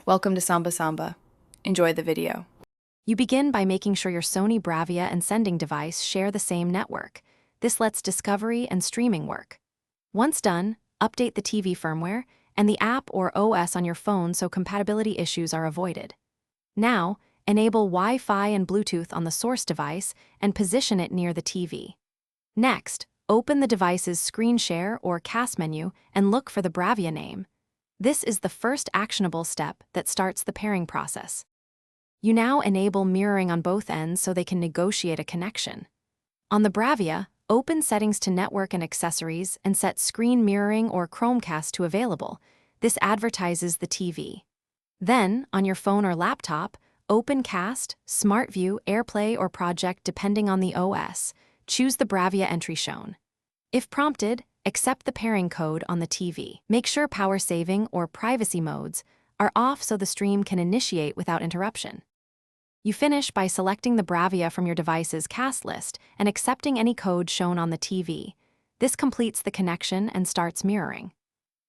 Welcome to Samba Samba. Enjoy the video. You begin by making sure your Sony Bravia and sending device share the same network. This lets discovery and streaming work. Once done, update the TV firmware and the app or OS on your phone so compatibility issues are avoided. Now, enable Wi-Fi and Bluetooth on the source device and position it near the TV. Next, open the device's screen share or cast menu and look for the Bravia name. This is the first actionable step that starts the pairing process. You now enable mirroring on both ends so they can negotiate a connection. On the Bravia, open settings to network and accessories and set screen mirroring or Chromecast to available. This advertises the TV. Then, on your phone or laptop, open Cast, Smart View, AirPlay, or Project depending on the OS. Choose the Bravia entry shown. If prompted, accept the pairing code on the TV. Make sure power saving or privacy modes are off so the stream can initiate without interruption. You finish by selecting the Bravia from your device's cast list and accepting any code shown on the TV. This completes the connection and starts mirroring.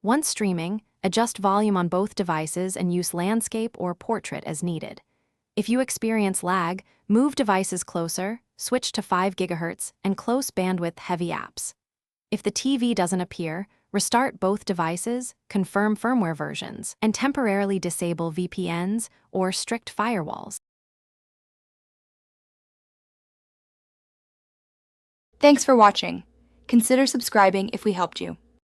Once streaming, adjust volume on both devices and use landscape or portrait as needed. If you experience lag, move devices closer, switch to 5 GHz, and close bandwidth heavy apps. If the TV doesn't appear, restart both devices, confirm firmware versions, and temporarily disable VPNs or strict firewalls. Thanks for watching. Consider subscribing if we helped you.